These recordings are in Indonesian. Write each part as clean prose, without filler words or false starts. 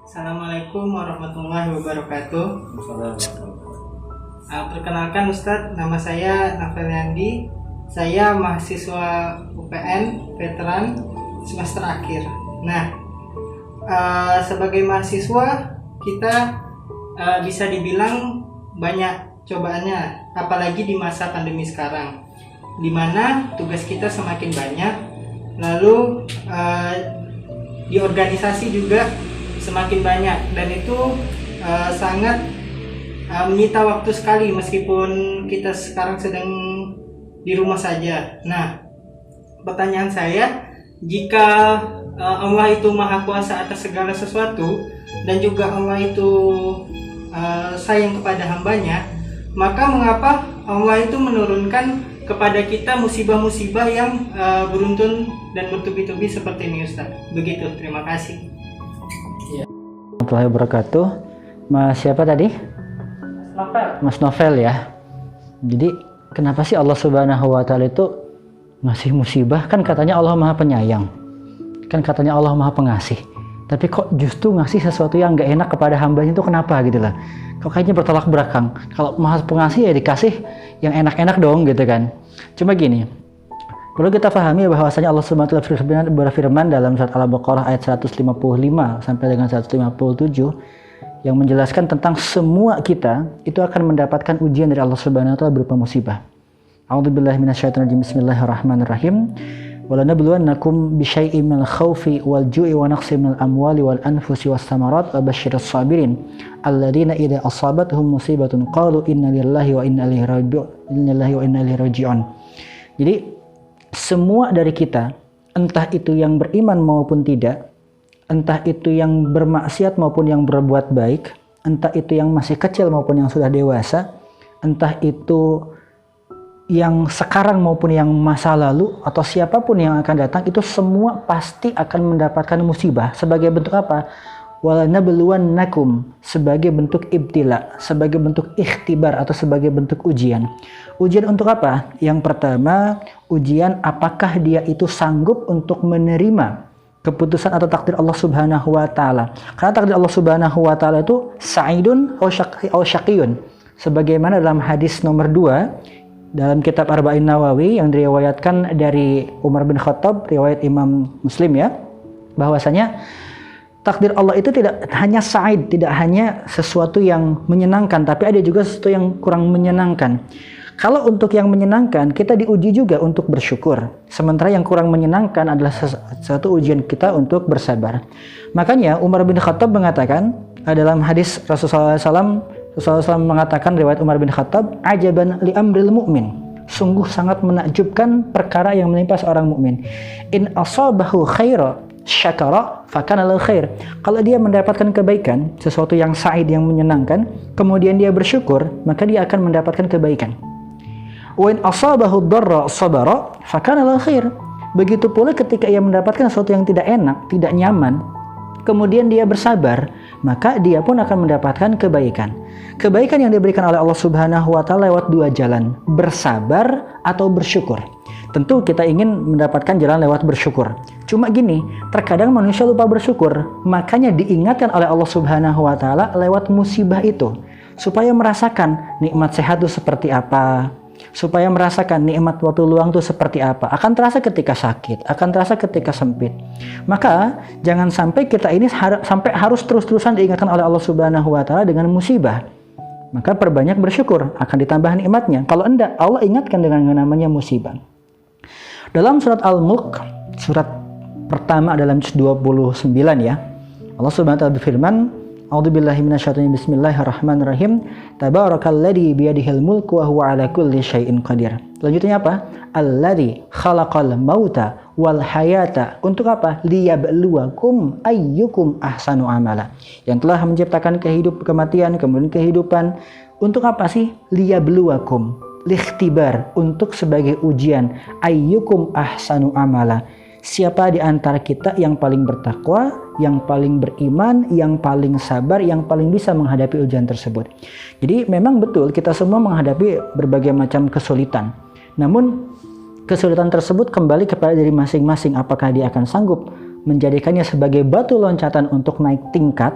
Assalamualaikum warahmatullahi wabarakatuh. Perkenalkan Ustadz, nama saya Navel Yandi. Saya mahasiswa UPN veteran semester akhir. Nah, sebagai mahasiswa kita bisa dibilang banyak cobaannya, apalagi di masa pandemi sekarang, di mana tugas kita semakin banyak. Lalu di organisasi juga semakin banyak, dan itu sangat menyita waktu sekali meskipun kita sekarang sedang di rumah saja. Nah, pertanyaan saya, jika Allah itu maha kuasa atas segala sesuatu dan juga Allah itu sayang kepada hambanya, maka mengapa Allah itu menurunkan kepada kita musibah-musibah yang beruntun dan bertubi-tubi seperti ini, Ustaz? Begitu, terima kasih. Warahmatullahi wabarakatuh. Mas siapa tadi? Novel. Mas Novel ya. Jadi kenapa sih Allah Subhanahu wa Ta'ala itu ngasih musibah? Kan katanya Allah Maha Penyayang, kan katanya Allah Maha Pengasih, tapi kok justru ngasih sesuatu yang gak enak kepada hambanya itu kenapa gitu lah? Kok kayaknya bertolak belakang. Kalau Maha Pengasih ya dikasih yang enak-enak dong gitu kan. Cuma gini, perlu kita pahami bahwasanya Allah Subhanahu wa Ta'ala berfirman dalam surat Al-Baqarah ayat 155 sampai dengan 157 yang menjelaskan tentang semua kita itu akan mendapatkan ujian dari Allah Subhanahu wa Ta'ala berupa musibah. A'udzubillahi minasyaitonirrajim. Bismillahirrahmanirrahim. Walanabluwannakum bisyai'in minal khaufi wal ju'i wa naqsin minal amwali wal anfusi was samarat wa basyirus sabirin alladzina idza asabatuhum musibatun qalu inna lillahi wa inna ilaihi raji'un. Jadi semua dari kita, entah itu yang beriman maupun tidak, entah itu yang bermaksiat maupun yang berbuat baik, entah itu yang masih kecil maupun yang sudah dewasa, entah itu yang sekarang maupun yang masa lalu, atau siapapun yang akan datang, itu semua pasti akan mendapatkan musibah. Sebagai bentuk apa? Walanabluwannakum, sebagai bentuk ibtila, sebagai bentuk ikhtibar atau sebagai bentuk ujian. Ujian untuk apa? Yang pertama, ujian apakah dia itu sanggup untuk menerima keputusan atau takdir Allah Subhanahu wa Ta'ala. Karena takdir Allah Subhanahu wa Ta'ala itu sa'idun aw syaqiyun. Sebagaimana dalam hadis nomor 2 dalam kitab Arba'in Nawawi yang diriwayatkan dari Umar bin Khattab, riwayat Imam Muslim ya, bahwasanya takdir Allah itu tidak hanya sa'id, tidak hanya sesuatu yang menyenangkan, tapi ada juga sesuatu yang kurang menyenangkan. Kalau untuk yang menyenangkan, kita diuji juga untuk bersyukur. Sementara yang kurang menyenangkan adalah satu ujian kita untuk bersabar. Makanya Umar bin Khattab mengatakan dalam hadis Rasulullah SAW mengatakan, riwayat Umar bin Khattab, ajaban li amril mu'min. Sungguh sangat menakjubkan perkara yang menimpa seorang mukmin. In asabahu khaira syakara fakana lahu khair. Kalau dia mendapatkan kebaikan, sesuatu yang sa'id, yang menyenangkan, kemudian dia bersyukur, maka dia akan mendapatkan kebaikan. Wa in asabahu dharra sabara fakana lahu khair. Begitu pula ketika ia mendapatkan sesuatu yang tidak enak, tidak nyaman, kemudian dia bersabar, maka dia pun akan mendapatkan kebaikan. Kebaikan yang diberikan oleh Allah Subhanahu wa Ta'ala lewat dua jalan, bersabar atau bersyukur. Tentu kita ingin mendapatkan jalan lewat bersyukur. Cuma gini, terkadang manusia lupa bersyukur. Makanya diingatkan oleh Allah Subhanahu wa Ta'ala lewat musibah itu, supaya merasakan nikmat sehat itu seperti apa, supaya merasakan nikmat waktu luang itu seperti apa. Akan terasa ketika sakit, akan terasa ketika sempit. Maka jangan sampai kita ini sampai harus terus-terusan diingatkan oleh Allah Subhanahu wa Ta'ala dengan musibah. Maka perbanyak bersyukur, akan ditambah nikmatnya. Kalau enggak, Allah ingatkan dengan yang namanya musibah. Dalam surat Al-Mulk, surat pertama dalam juz 29 ya, Allah Subhanahu wa Ta'ala berfirman, A'udzubillahi minasyaitonir bismillahirrahmanirrahim. Tabarakalladzi biyadihil mulku wa huwa ala kulli syai'in qadir. Selanjutnya apa? Alladzi khalaqal mauta wal hayata. Untuk apa? Liyabluwakum ayyukum ahsanu amala. Yang telah menciptakan kematian, kemudian kehidupan. Untuk apa sih? Liyabluwakum, likhtibar, untuk sebagai ujian. Ayyukum ahsanu amala. Siapa di antara kita yang paling bertakwa, yang paling beriman, yang paling sabar, yang paling bisa menghadapi ujian tersebut. Jadi memang betul kita semua menghadapi berbagai macam kesulitan. Namun kesulitan tersebut kembali kepada diri masing-masing, apakah dia akan sanggup menjadikannya sebagai batu loncatan untuk naik tingkat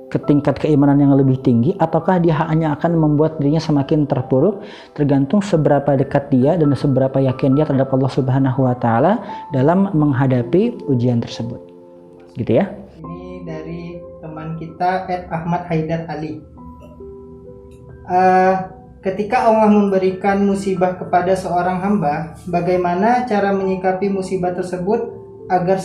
ke tingkat keimanan yang lebih tinggi, ataukah dia hanya akan membuat dirinya semakin terpuruk, tergantung seberapa dekat dia dan seberapa yakin dia terhadap Allah Subhanahu wa Ta'ala dalam menghadapi ujian tersebut. Gitu ya. Ini dari teman kita Ahmad Haidar Ali. Ketika Allah memberikan musibah kepada seorang hamba, bagaimana cara menyikapi musibah tersebut agar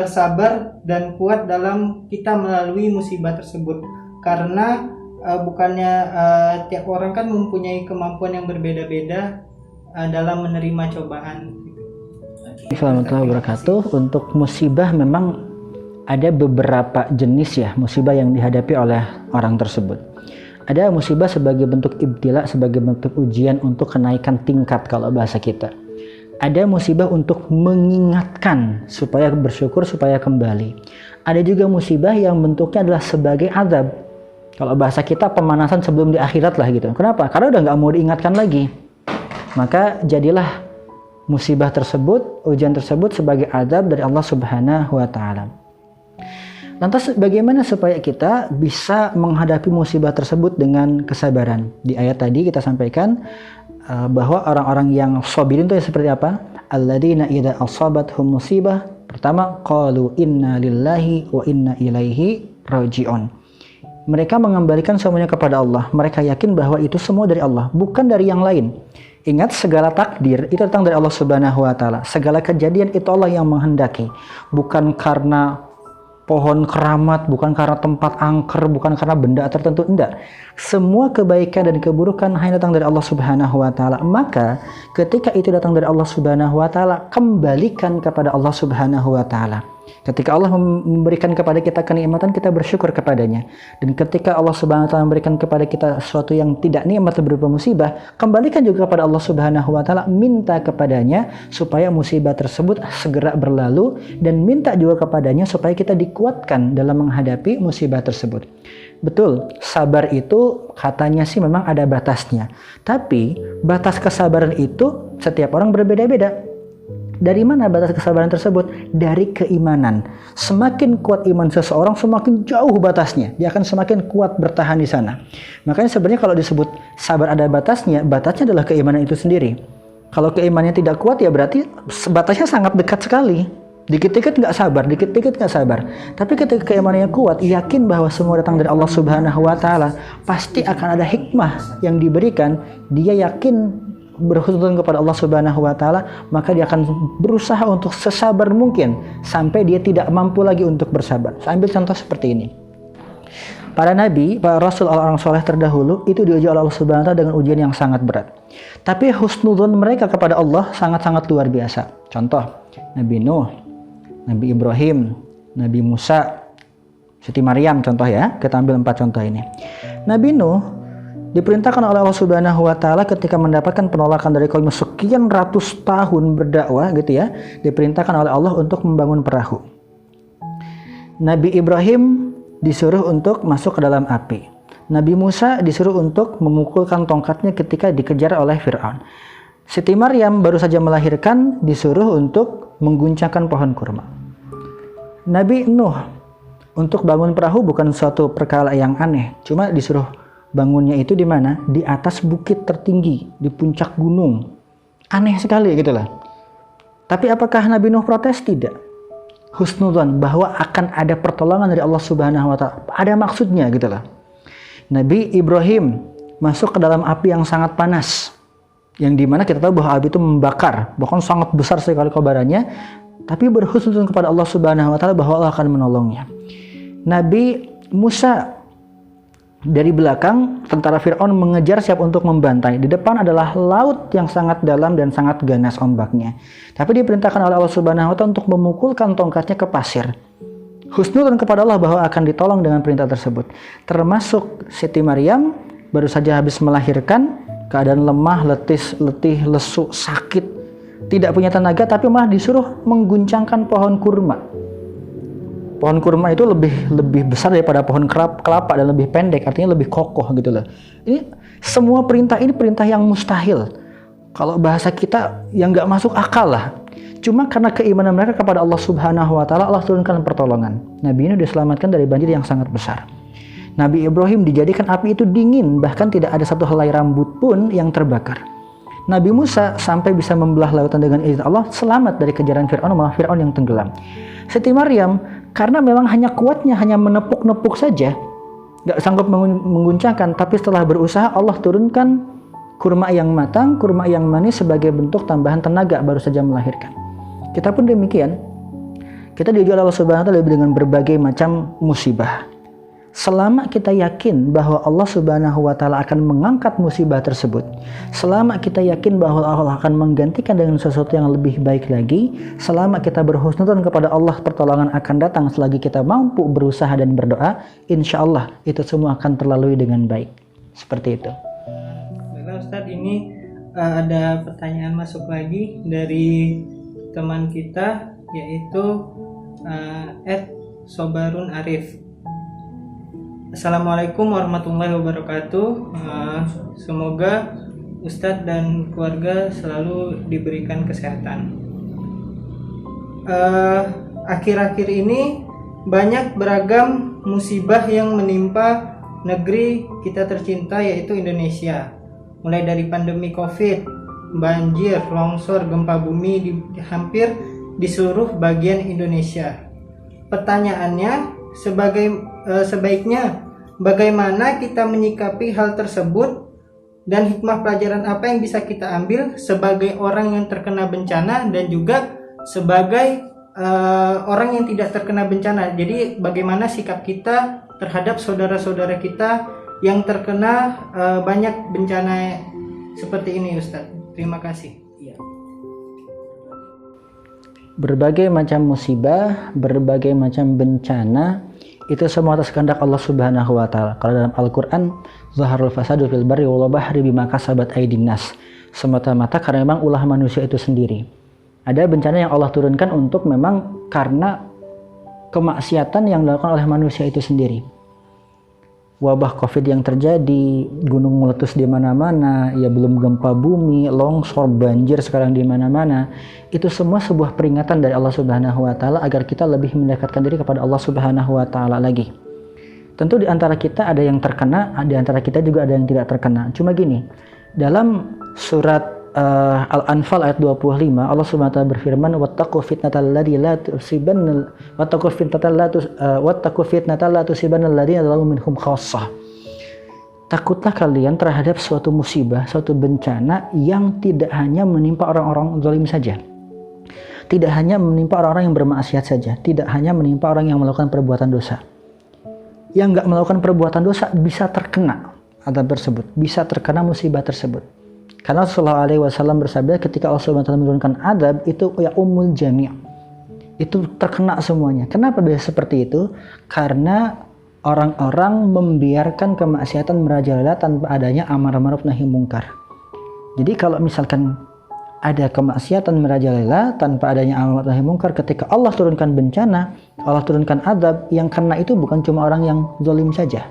sabar dan kuat dalam kita melalui musibah tersebut? Karena bukannya tiap orang kan mempunyai kemampuan yang berbeda-beda dalam menerima cobaan. Assalamualaikum warahmatullahi wabarakatuh. Untuk musibah memang ada beberapa jenis ya musibah yang dihadapi oleh orang tersebut. Ada musibah sebagai bentuk ibtila, sebagai bentuk ujian untuk kenaikan tingkat kalau bahasa kita. Ada musibah untuk mengingatkan supaya bersyukur, supaya kembali. Ada juga musibah yang bentuknya adalah sebagai azab. Kalau bahasa kita pemanasan sebelum di akhirat lah gitu. Kenapa? Karena udah nggak mau diingatkan lagi. Maka jadilah musibah tersebut, ujian tersebut sebagai azab dari Allah Subhanahu wa Ta'ala. Lantas bagaimana supaya kita bisa menghadapi musibah tersebut dengan kesabaran? Di ayat tadi kita sampaikan bahwa orang-orang yang sabirin itu seperti apa? Alladzina idza asabathum musibah, pertama qalu inna lillahi wa inna ilaihi raji'un. Mereka mengembalikan semuanya kepada Allah. Mereka yakin bahwa itu semua dari Allah, bukan dari yang lain. Ingat, segala takdir itu datang dari Allah Subhanahu wa Ta'ala. Segala kejadian itu Allah yang menghendaki, bukan karena pohon keramat, bukan karena tempat angker, bukan karena benda tertentu, enggak. Semua kebaikan dan keburukan hanya datang dari Allah Subhanahu wa Ta'ala. Maka ketika itu datang dari Allah Subhanahu wa Ta'ala, kembalikan kepada Allah Subhanahu wa Ta'ala. Ketika Allah memberikan kepada kita kenikmatan, kita bersyukur kepadanya. Dan ketika Allah Subhanahu wa Ta'ala memberikan kepada kita sesuatu yang tidak nikmat berupa musibah, kembalikan juga kepada Allah Subhanahu wa Ta'ala, minta kepadanya supaya musibah tersebut segera berlalu, dan minta juga kepadanya supaya kita dikuatkan dalam menghadapi musibah tersebut. Betul, sabar itu katanya sih memang ada batasnya. Tapi batas kesabaran itu setiap orang berbeda-beda. Dari mana batas kesabaran tersebut? Dari keimanan. Semakin kuat iman seseorang, semakin jauh batasnya. Dia akan semakin kuat bertahan di sana. Makanya sebenarnya kalau disebut sabar ada batasnya, batasnya adalah keimanan itu sendiri. Kalau keimanannya tidak kuat, ya berarti batasnya sangat dekat sekali. Dikit-dikit nggak sabar, dikit-dikit nggak sabar. Tapi ketika keimanannya kuat, yakin bahwa semua datang dari Allah Subhanahu wa Ta'ala, pasti akan ada hikmah yang diberikan. Dia yakin berhutang kepada Allah Subhanahu wa Ta'ala, maka dia akan berusaha untuk sesabar mungkin sampai dia tidak mampu lagi untuk bersabar. Saya ambil contoh seperti ini. Para nabi, para rasul, orang soleh terdahulu itu diuji oleh Allah Subhanahu wa Ta'ala dengan ujian yang sangat berat. Tapi husnudzon mereka kepada Allah sangat-sangat luar biasa. Contoh, Nabi Nuh, Nabi Ibrahim, Nabi Musa, Siti Maryam, contoh ya. Kita ambil 4 contoh ini. Nabi Nuh diperintahkan oleh Allah Subhanahu wa Ta'ala ketika mendapatkan penolakan dari kaum sekian ratus tahun berdakwah gitu ya, diperintahkan oleh Allah untuk membangun perahu. Nabi Ibrahim disuruh untuk masuk ke dalam api. Nabi Musa disuruh untuk memukulkan tongkatnya ketika dikejar oleh Fir'aun. Siti Maryam baru saja melahirkan, disuruh untuk mengguncangkan pohon kurma. Nabi Nuh untuk bangun perahu bukan suatu perkara yang aneh, cuma disuruh bangunnya itu di mana? Di atas bukit tertinggi, di puncak gunung. Aneh sekali gitu lah. Tapi apakah Nabi Nuh protes? Tidak. Husnudzon bahwa akan ada pertolongan dari Allah Subhanahu wa Ta'ala. Ada maksudnya gitu lah. Nabi Ibrahim masuk ke dalam api yang sangat panas. Yang dimana kita tahu bahwa api itu membakar, bahkan sangat besar sekali kobarannya. Tapi berhusnudzon kepada Allah Subhanahu wa Ta'ala bahwa Allah akan menolongnya. Nabi Musa, dari belakang tentara Fir'aun mengejar siap untuk membantai. Di depan adalah laut yang sangat dalam dan sangat ganas ombaknya. Tapi diperintahkan oleh Allah Subhanahu wa Ta'ala untuk memukulkan tongkatnya ke pasir. Husnudzon kepada Allah bahwa akan ditolong dengan perintah tersebut. Termasuk Siti Maryam baru saja habis melahirkan, keadaan lemah, letih, lesu, sakit, tidak punya tenaga, tapi malah disuruh mengguncangkan pohon kurma. Pohon kurma itu lebih besar daripada pohon kelapa dan lebih pendek, artinya lebih kokoh gitu loh. Ini semua perintah ini perintah yang mustahil. Kalau bahasa kita yang nggak masuk akal lah. Cuma karena keimanan mereka kepada Allah Subhanahu wa taala, Allah turunkan pertolongan. Nabi ini diselamatkan dari banjir yang sangat besar. Nabi Ibrahim dijadikan api itu dingin, bahkan tidak ada satu helai rambut pun yang terbakar. Nabi Musa sampai bisa membelah lautan dengan izin Allah, selamat dari kejaran Fir'aun, malah Fir'aun yang tenggelam. Siti Maryam karena memang hanya kuatnya hanya menepuk-nepuk saja, gak sanggup mengguncangkan, tapi setelah berusaha Allah turunkan kurma yang matang, kurma yang manis sebagai bentuk tambahan tenaga baru saja melahirkan. Kita pun demikian. Kita diuji oleh Allah Subhanahu wa taala dengan berbagai macam musibah. Selama kita yakin bahwa Allah Subhanahu wa taala akan mengangkat musibah tersebut, selama kita yakin bahwa Allah akan menggantikan dengan sesuatu yang lebih baik lagi, selama kita berhusnudzon kepada Allah, pertolongan akan datang selagi kita mampu berusaha dan berdoa, insya Allah itu semua akan terlalui dengan baik. Seperti itu. Baiklah Ustadz, ini ada pertanyaan masuk lagi dari teman kita, yaitu @sobarun Arif. Assalamualaikum warahmatullahi wabarakatuh. Semoga Ustadz dan keluarga selalu diberikan kesehatan. Akhir-akhir ini banyak beragam musibah yang menimpa negeri kita tercinta, yaitu Indonesia. Mulai dari pandemi COVID, banjir, longsor, gempa bumi hampir di seluruh bagian Indonesia. Pertanyaannya, sebaiknya bagaimana kita menyikapi hal tersebut dan hikmah pelajaran apa yang bisa kita ambil sebagai orang yang terkena bencana dan juga sebagai orang yang tidak terkena bencana. Jadi bagaimana sikap kita terhadap saudara-saudara kita yang terkena banyak bencana seperti ini, Ustadz. Terima kasih. Berbagai macam musibah, berbagai macam bencana, itu semua atas kehendak Allah Subhanahu wa taala. Kalau dalam Al-Qur'an, zaharul fasadu fil barri wal bahri bima kasabat aydin nas. Semata-mata karena memang ulah manusia itu sendiri. Ada bencana yang Allah turunkan untuk memang karena kemaksiatan yang dilakukan oleh manusia itu sendiri. Wabah COVID yang terjadi, gunung meletus di mana-mana, ya belum gempa bumi, longsor, banjir sekarang di mana-mana. Itu semua sebuah peringatan dari Allah Subhanahu wa taala agar kita lebih mendekatkan diri kepada Allah Subhanahu wa taala lagi. Tentu di antara kita ada yang terkena, di antara kita juga ada yang tidak terkena. Cuma gini, dalam surat Al-Anfal ayat 25, Allah Subhanahu wa taala berfirman, wattaqu fitnatal ladzina la tusibanna wattaqu fitnatal la tusibanna alladziina zalamu minhum khassah. Takutlah kalian terhadap suatu musibah, suatu bencana yang tidak hanya menimpa orang-orang zalim saja. Tidak hanya menimpa orang-orang yang bermaksiat saja, tidak hanya menimpa orang yang melakukan perbuatan dosa. Yang enggak melakukan perbuatan dosa bisa terkena azab tersebut, bisa terkena musibah tersebut. Karena Rasulullah SAW bersabda ketika Allah SWT menurunkan adab itu ya umul jami', itu terkena semuanya. Kenapa bisa seperti itu? Karena orang-orang membiarkan kemaksiatan merajalela tanpa adanya amar ma'ruf nahi mungkar. Jadi kalau misalkan ada kemaksiatan merajalela tanpa adanya amar ma'ruf nahi mungkar, ketika Allah turunkan bencana, Allah turunkan adab, yang kena itu bukan cuma orang yang zalim saja.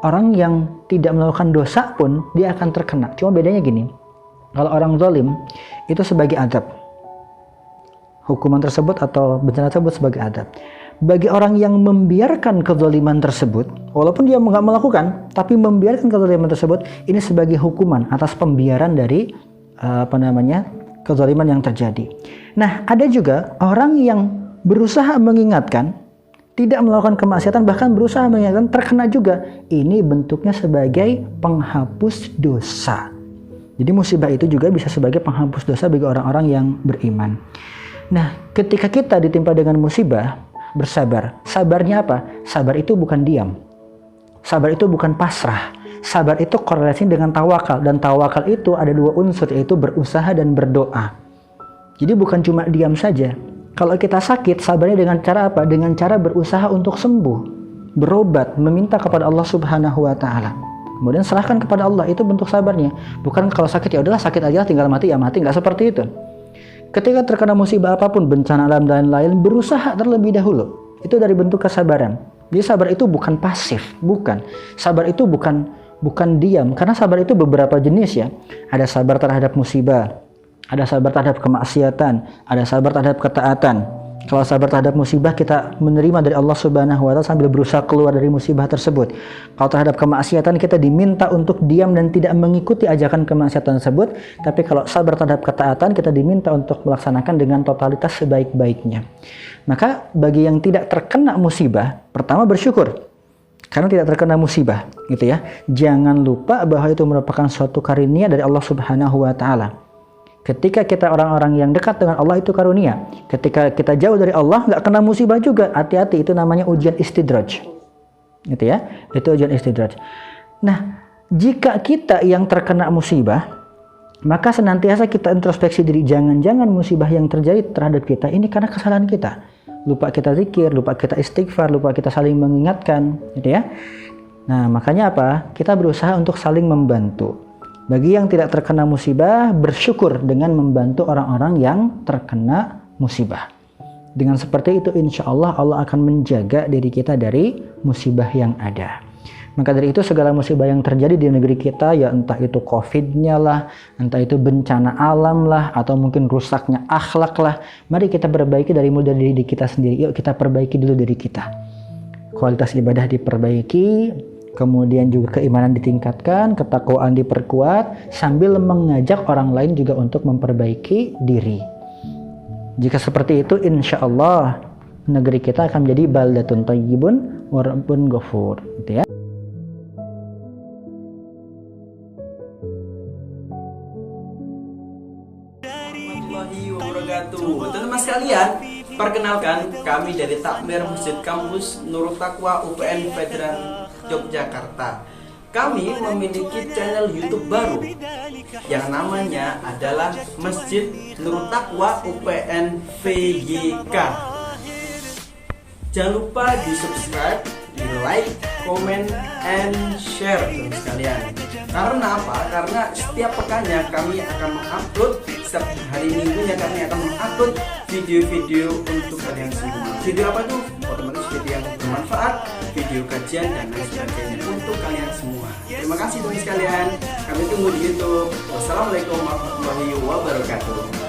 Orang yang tidak melakukan dosa pun dia akan terkena. Cuma bedanya gini, kalau orang zalim itu sebagai adab, hukuman tersebut atau bencana tersebut sebagai adab. Bagi orang yang membiarkan kezaliman tersebut, walaupun dia nggak melakukan, tapi membiarkan kezaliman tersebut, ini sebagai hukuman atas pembiaran dari kezaliman yang terjadi. Nah, ada juga orang yang berusaha mengingatkan, tidak melakukan kemaksiatan, bahkan berusaha mengingatkan, terkena juga. Ini bentuknya sebagai penghapus dosa. Jadi musibah itu juga bisa sebagai penghapus dosa bagi orang-orang yang beriman. Nah, ketika kita ditimpa dengan musibah, bersabar. Sabarnya apa? Sabar itu bukan diam. Sabar itu bukan pasrah. Sabar itu korelasi dengan tawakal. Dan tawakal itu ada dua unsur, yaitu berusaha dan berdoa. Jadi bukan cuma diam saja. Kalau kita sakit, sabarnya dengan cara apa? Dengan cara berusaha untuk sembuh, berobat, meminta kepada Allah Subhanahu wa taala. Kemudian serahkan kepada Allah, itu bentuk sabarnya. Bukan kalau sakit ya udahlah sakit aja, tinggal mati ya mati, enggak seperti itu. Ketika terkena musibah apapun, bencana alam dan lain-lain, berusaha terlebih dahulu. Itu dari bentuk kesabaran. Jadi sabar itu bukan pasif, bukan. Sabar itu bukan diam, karena sabar itu beberapa jenis ya. Ada sabar terhadap musibah, Ada sabar terhadap kemaksiatan, ada sabar terhadap ketaatan. Kalau sabar terhadap musibah, kita menerima dari Allah Subhanahu wa Ta'ala sambil berusaha keluar dari musibah tersebut. Kalau terhadap kemaksiatan, kita diminta untuk diam dan tidak mengikuti ajakan kemaksiatan tersebut. Tapi kalau sabar terhadap ketaatan, kita diminta untuk melaksanakan dengan totalitas sebaik-baiknya. Maka bagi yang tidak terkena musibah, pertama bersyukur karena tidak terkena musibah, gitu ya. Jangan lupa bahwa itu merupakan suatu karunia dari Allah Subhanahu wa Ta'ala. Ketika kita orang-orang yang dekat dengan Allah, itu karunia. Ketika kita jauh dari Allah, nggak kena musibah juga. Hati-hati, itu namanya ujian istidraj. Gitu ya, itu ujian istidraj. Nah, jika kita yang terkena musibah, maka senantiasa kita introspeksi diri. Jangan-jangan musibah yang terjadi terhadap kita ini karena kesalahan kita. Lupa kita zikir, lupa kita istighfar, lupa kita saling mengingatkan. Gitu ya. Nah, makanya apa? Kita berusaha untuk saling membantu. Bagi yang tidak terkena musibah, bersyukur dengan membantu orang-orang yang terkena musibah. Dengan seperti itu, insya Allah Allah akan menjaga diri kita dari musibah yang ada. Maka dari itu, segala musibah yang terjadi di negeri kita, ya entah itu COVID-nya lah, entah itu bencana alam lah, atau mungkin rusaknya akhlak lah, mari kita perbaiki dari mulai dari diri kita sendiri. Yuk kita perbaiki dulu diri kita. Kualitas ibadah diperbaiki, kemudian juga keimanan ditingkatkan, ketakwaan diperkuat, sambil mengajak orang lain juga untuk memperbaiki diri. Jika seperti itu, insya Allah negeri kita akan menjadi baldatun thayyibun wa rabbun ghafur, gitu ya. Warahmatullahi wabarakatuh. Teman-teman sekalian, perkenalkan, kami dari Takmir Masjid Kampus Nurul Taqwa UPN Veteran Yogyakarta. Kami memiliki channel YouTube baru yang namanya adalah Masjid Nurul Taqwa UPN VYK. Jangan lupa di subscribe, di like, comment, and share teman sekalian. Karena apa? Karena setiap pekannya kami akan mengupload, setiap hari minggunya kami akan mengupload video-video untuk kalian semua. Video apa tuh? Otomatis video yang bermanfaat, video kajian dan lain sebagainya untuk kalian semua. Terima kasih teman sekalian. Kami tunggu di YouTube. Wassalamualaikum warahmatullahi wabarakatuh.